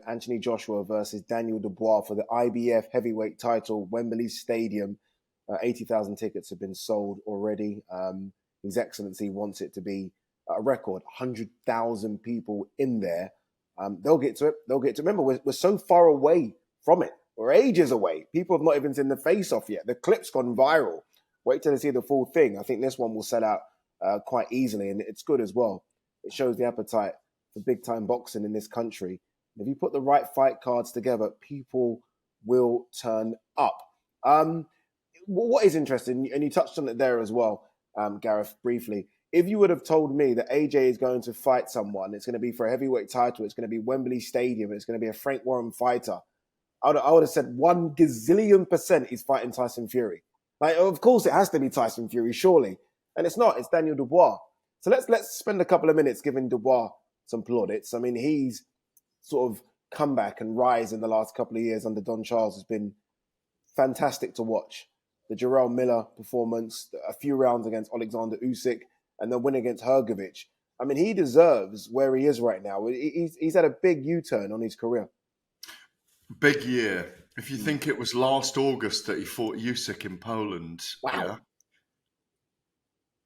Anthony Joshua versus Daniel Dubois for the IBF heavyweight title, Wembley Stadium. 80,000 tickets have been sold already. His Excellency wants it to be a record, 100,000 people in there. They'll get to it. Remember, we're so far away from it. We're ages away. People have not even seen the face-off yet. The clip's gone viral. Wait till they see the full thing. I think this one will sell out quite easily, and it's good as well. It shows the appetite for big-time boxing in this country. If you put the right fight cards together, people will turn up. What is interesting, and you touched on it there as well, Gareth, briefly. If you would have told me that AJ is going to fight someone, it's going to be for a heavyweight title, it's going to be Wembley Stadium, it's going to be a Frank Warren fighter, I would have said 1 gazillion % he's fighting Tyson Fury. Like, of course, it has to be Tyson Fury, surely. And it's not, it's Daniel Dubois. So let's spend a couple of minutes giving Dubois some plaudits. I mean, he's sort of come back and rise in the last couple of years under Don Charles has been fantastic to watch. The Jarrell Miller performance, a few rounds against Alexander Usyk, and the win against Hrgović. I mean, he deserves where he is right now. He's had a big U-turn on his career. Big year. If you think it was last August that he fought Usyk in Poland. Wow.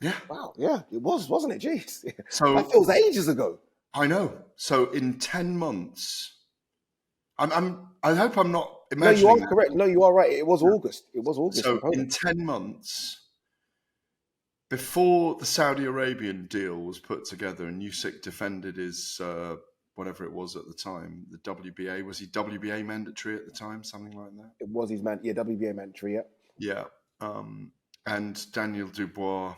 Yeah. Wow. Yeah, it was, wasn't it? Jeez. So that feels ages ago. I know. So in 10 months, I hope I'm not imagining. No, you are correct. No, you are right. It was August. It was August. So in 10 months, before the Saudi Arabian deal was put together and Usyk defended his whatever it was at the time, the WBA. Was he WBA mandatory at the time? Something like that? It was his WBA mandatory, yeah. Yeah. And Daniel Dubois,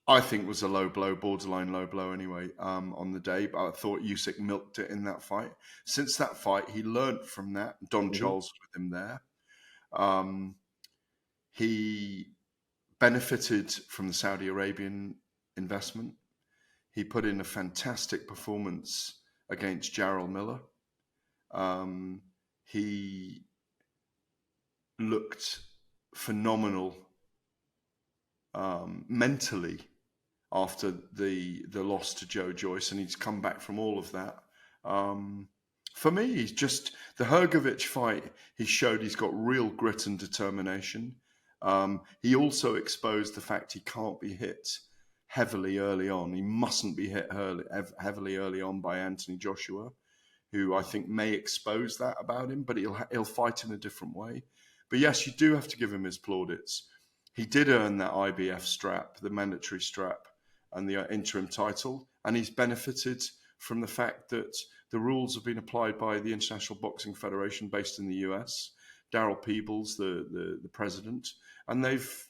I think, was a low blow, borderline low blow anyway, on the day. But I thought Usyk milked it in that fight. Since that fight, he learned from that. Don Charles was with him there. He benefited from the Saudi Arabian investment. He put in a fantastic performance against Jarrell Miller. He looked phenomenal mentally after the loss to Joe Joyce, and he's come back from all of that. For me, he's just the Hrgović fight. He showed he's got real grit and determination. He also exposed the fact he can't be hit heavily early on. He mustn't be hit heavily early on by Anthony Joshua, who I think may expose that about him, but he'll fight in a different way. But yes, you do have to give him his plaudits. He did earn that IBF strap, the mandatory strap, and the interim title, and he's benefited from the fact that the rules have been applied by the International Boxing Federation based in the US, Darryl Peebles, the president, and they've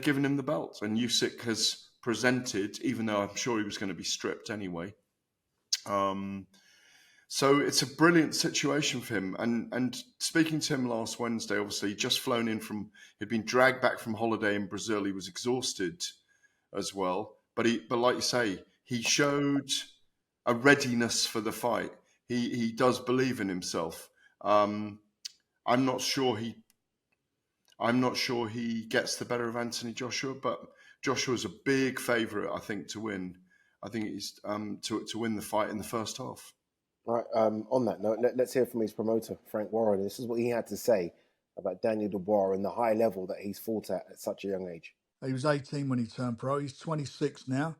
given him the belt. And Usyk has presented, even though I'm sure he was going to be stripped anyway. So it's a brilliant situation for him. And speaking to him last Wednesday, obviously, he'd just flown in he'd been dragged back from holiday in Brazil. He was exhausted as well. But like you say, he showed a readiness for the fight. He does believe in himself. I'm not sure he gets the better of Anthony Joshua, but Joshua's a big favourite, I think, to win. I think he's to win the fight in the first half. All right. On that note, let's hear from his promoter, Frank Warren. This is what he had to say about Daniel Dubois and the high level that he's fought at such a young age. He was 18 when he turned pro. He's 26 now.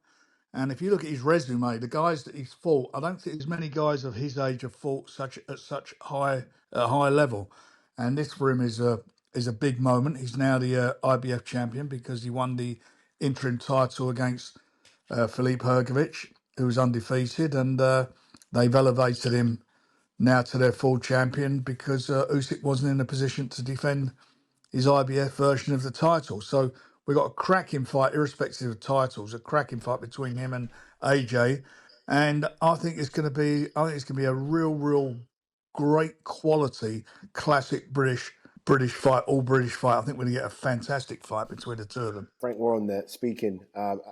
And if you look at his resume, the guys that he's fought, I don't think as many guys of his age have fought at such high level. And this for him is a big moment. He's now the IBF champion because he won the interim title against Filip Hrgović, who was undefeated, and they've elevated him now to their full champion because Usyk wasn't in a position to defend his IBF version of the title. So we've got a cracking fight, irrespective of titles, a cracking fight between him and AJ. And I think it's going to be a real great quality, classic British fight, all British fight. I think we're going to get a fantastic fight between the two of them. Frank Warren there speaking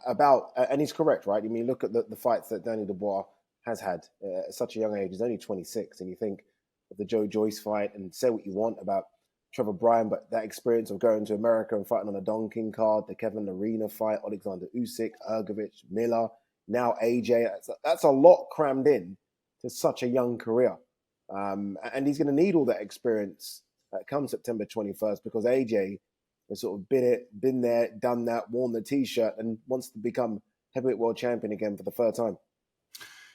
about, and he's correct, right? I mean, look at the fights that Daniel Dubois has had at such a young age. He's only 26, and you think of the Joe Joyce fight, and say what you want about Trevor Bryan, but that experience of going to America and fighting on a Don King card, the Kevin Arena fight, Alexander Usyk, Hrgović, Miller, now AJ, that's a lot crammed in to such a young career. And he's going to need all that experience come September 21st, because AJ has sort of been there, done that, worn the T-shirt, and wants to become heavyweight world champion again for the third time.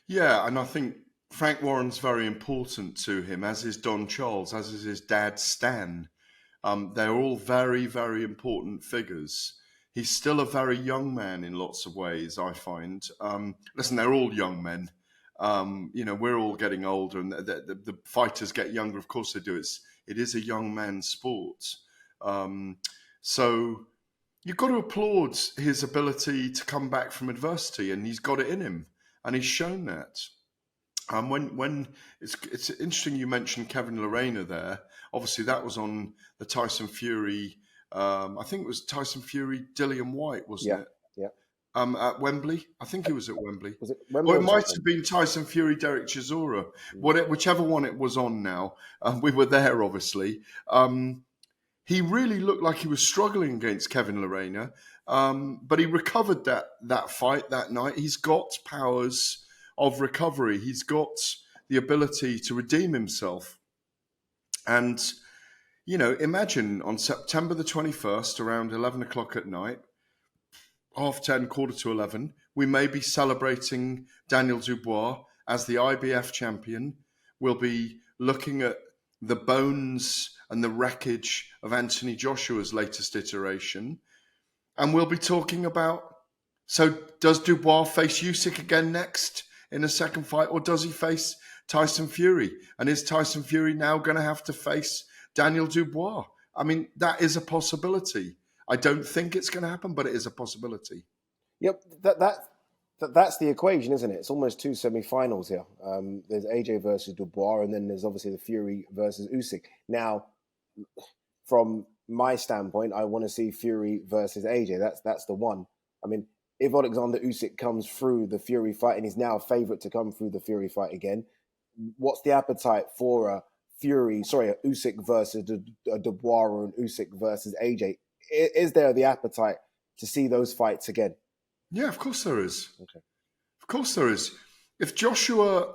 Yeah, and I think Frank Warren's very important to him, as is Don Charles, as is his dad Stan. They're all very, very important figures. He's still a very young man in lots of ways, I find. Listen, they're all young men. We're all getting older, and the fighters get younger. Of course they do. It is a young man's sport. So you've got to applaud his ability to come back from adversity, and he's got it in him, and he's shown that. When it's interesting you mentioned Kevin Lorena there. Obviously, that was on the Tyson Fury. I think it was Tyson Fury, Dillian White, wasn't it? Yeah. At Wembley. I think it was at Wembley. Was it Wembley? Or it might have been Tyson Fury, Derek Chisora. Whichever one it was on now. We were there, obviously. He really looked like he was struggling against Kevin Lorena, but he recovered that fight that night. He's got powers of recovery. He's got the ability to redeem himself. And, imagine on September the 21st, around 11 o'clock at night, 10:30, 11:15, we may be celebrating Daniel Dubois as the IBF champion. We'll be looking at the bones and the wreckage of Anthony Joshua's latest iteration. And we'll be talking about, so does Dubois face Usyk again next in a second fight, or does he face Tyson Fury? And is Tyson Fury now going to have to face Daniel Dubois? I mean, that is a possibility. I don't think it's going to happen, but it is a possibility. Yep, that's the equation, isn't it? It's almost two semi-finals here. There's AJ versus Dubois, and then there's obviously the Fury versus Usyk. Now, from my standpoint, I want to see Fury versus AJ. That's the one. I mean, if Alexander Usyk comes through the Fury fight, and he's now a favourite to come through the Fury fight again, what's the appetite for a Usyk versus Dubois, or an Usyk versus AJ? Is there the appetite to see those fights again? Yeah, of course there is. Okay. Of course there is. If Joshua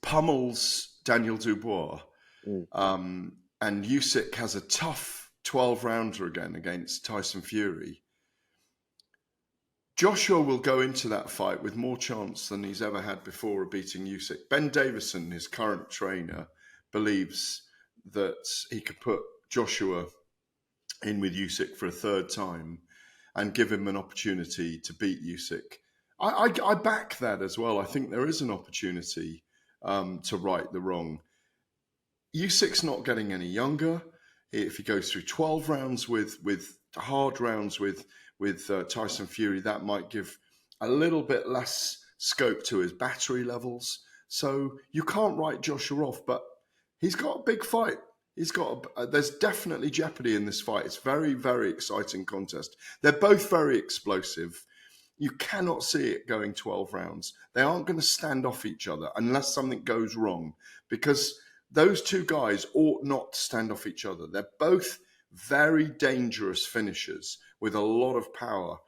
pummels Daniel Dubois, and Usyk has a tough 12-rounder again against Tyson Fury, Joshua will go into that fight with more chance than he's ever had before of beating Usyk. Ben Davison, his current trainer, believes that he could put Joshua in with Usyk for a third time and give him an opportunity to beat Usyk. I back that as well. I think there is an opportunity to right the wrong. Usyk's not getting any younger. If he goes through 12 rounds with hard rounds with Tyson Fury, that might give a little bit less scope to his battery levels. So you can't write Joshua off, but he's got a big fight. There's definitely jeopardy in this fight. It's very, very exciting contest. They're both very explosive. You cannot see it going 12 rounds. They aren't going to stand off each other unless something goes wrong, because those two guys ought not to stand off each other. They're both very dangerous finishers with a lot of power.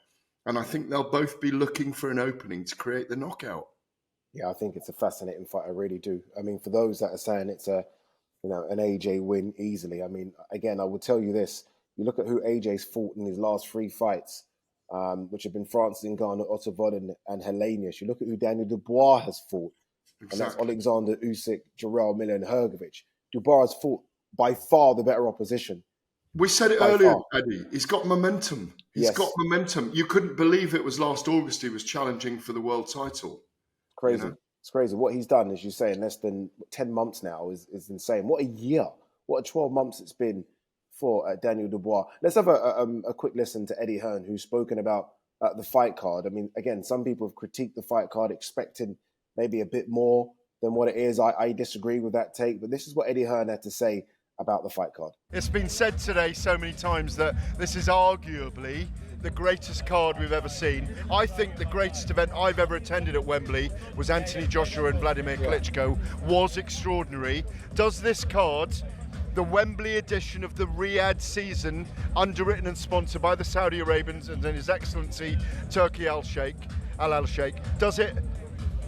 And I think they'll both be looking for an opening to create the knockout. Yeah, I think it's a fascinating fight. I really do. I mean, for those that are saying it's an AJ win easily. I mean, again, I will tell you this. You look at who AJ's fought in his last three fights, which have been Francis Ngannou, Otto Vodden, and Helenius. You look at who Daniel Dubois has fought. Exactly. And that's Alexander Usyk, Jarrell Miller, and Hrgovic. Dubois has fought by far the better opposition. We said it earlier, Eddie. He's got momentum. He's got momentum. You couldn't believe it was last August he was challenging for the world title. Crazy. You know? It's crazy. What he's done, as you say, in less than 10 months now is insane. What a year. What a 12 months it's been for Daniel Dubois. Let's have a quick listen to Eddie Hearn, who's spoken about the fight card. I mean, again, some people have critiqued the fight card, expecting maybe a bit more than what it is. I disagree with that take, but this is what Eddie Hearn had to say about the fight card. It's been said today so many times that this is arguably the greatest card we've ever seen. I think the greatest event I've ever attended at Wembley was Anthony Joshua and Vladimir Klitschko. Was extraordinary. Does this card, the Wembley edition of the Riyadh season, underwritten and sponsored by the Saudi Arabians and then His Excellency Turki Al Sheikh, does it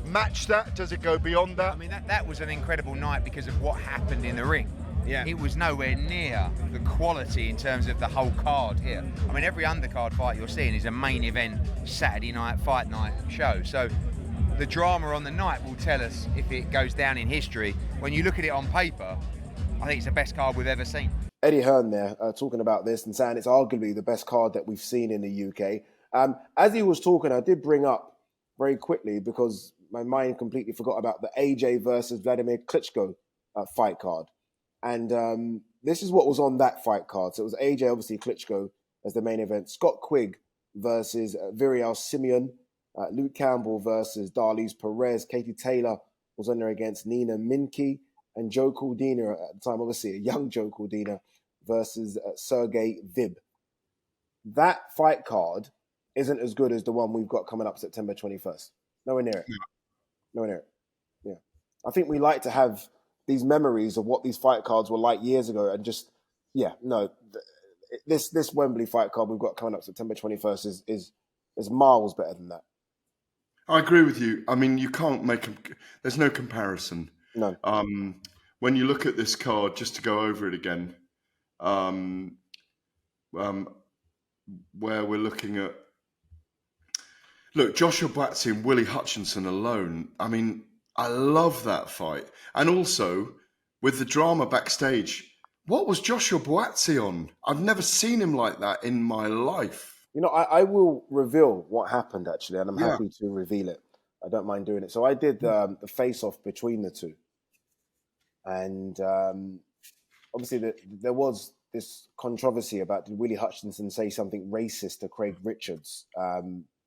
match that? Does it go beyond that? I mean, that was an incredible night because of what happened in the ring. Yeah. It was nowhere near the quality in terms of the whole card here. I mean, every undercard fight you're seeing is a main event Saturday night, fight night show. So the drama on the night will tell us if it goes down in history. When you look at it on paper, I think it's the best card we've ever seen. Eddie Hearn there talking about this and saying it's arguably the best card that we've seen in the UK. As he was talking, I did bring up very quickly, because my mind completely forgot about the AJ versus Vladimir Klitschko fight card. And this is what was on that fight card. So it was AJ, obviously Klitschko as the main event. Scott Quigg versus Virial Simeon. Luke Campbell versus Darlise Perez. Katie Taylor was on there against Nina Minke. And Joe Cordina at the time, obviously a young Joe Cordina, versus Sergey Vib. That fight card isn't as good as the one we've got coming up September 21st. Nowhere near it. Nowhere near it. Yeah. I think we like to have these memories of what these fight cards were like years ago, and just, this Wembley fight card we've got coming up September 21st is miles better than that. I agree with you. I mean, you can't there's no comparison. No. When you look at this card, just to go over it again, where we're looking at, look, Joshua Buatsi and Willie Hutchinson alone. I mean, I love that fight. And also, with the drama backstage, what was Joshua Buatsi on? I've never seen him like that in my life. You know, I will reveal what happened, actually, and I'm happy to reveal it. I don't mind doing it. So I did the face-off between the two. And obviously there was this controversy about, did Willie Hutchinson say something racist to Craig Richards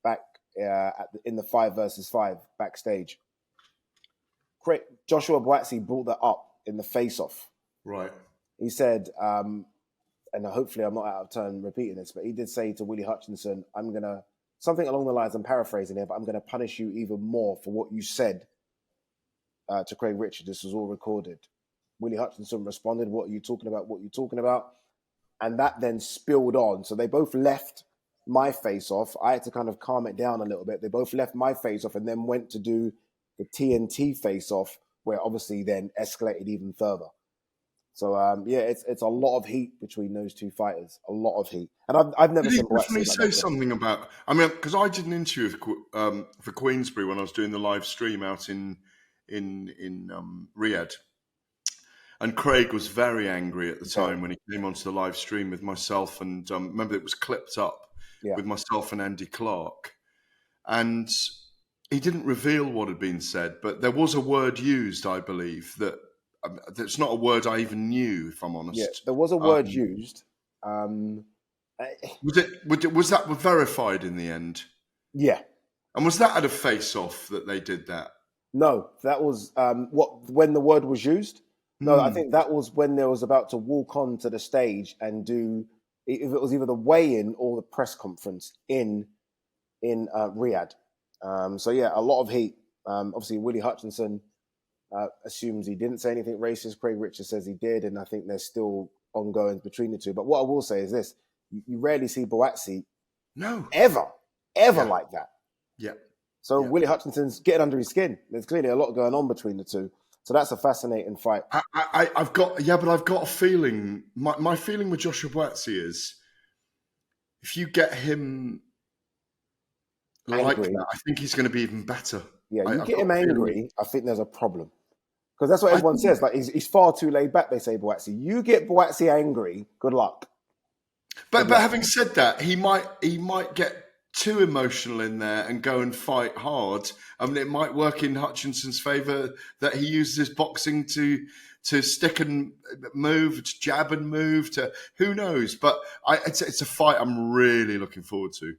back in the 5 versus 5 backstage. Joshua Buatsi brought that up in the face-off. Right. He said, and hopefully I'm not out of turn repeating this, but he did say to Willie Hutchinson, I'm going to, something along the lines, I'm paraphrasing here, but I'm going to punish you even more for what you said to Craig Richards. This was all recorded. Willie Hutchinson responded, what are you talking about? What are you talking about? And that then spilled on. So they both left my face-off. I had to kind of calm it down a little bit. They both left my face-off and then went to do the TNT face-off, where obviously then escalated even further. So, it's a lot of heat between those two fighters. A lot of heat. And I've never seen Buatsi definitely say something about, I mean, because I did an interview for Queensbury when I was doing the live stream out in Riyadh. And Craig was very angry at the time when he came onto the live stream with myself. And remember, it was clipped up with myself and Andy Clark. And he didn't reveal what had been said, but there was a word used, I believe, that's not a word I even knew, if I'm honest. Yeah, there was a word used. Was that verified in the end? Yeah. And was that at a face-off that they did that? No, that was when the word was used. No, I think that was when they was about to walk onto the stage and do, if it was either the weigh-in or the press conference in Riyadh. A lot of heat. Obviously, Willie Hutchinson assumes he didn't say anything racist. Craig Richards says he did, and I think there's still ongoing between the two. But what I will say is this: you rarely see Buatsi ever like that. Yeah. So Willie Hutchinson's getting under his skin. There's clearly a lot going on between the two. So that's a fascinating fight. I've got a feeling. My feeling with Joshua Buatsi is, if you get him angry like that, I think he's going to be even better. Yeah, you get him angry, I think there's a problem. Because that's what everyone says. Like he's far too laid back, they say, Buatsi. You get Buatsi angry, good luck. But having said that, he might get too emotional in there and go and fight hard. I mean, it might work in Hutchinson's favour that he uses his boxing to stick and move, to jab and move, to who knows. But it's a fight I'm really looking forward to.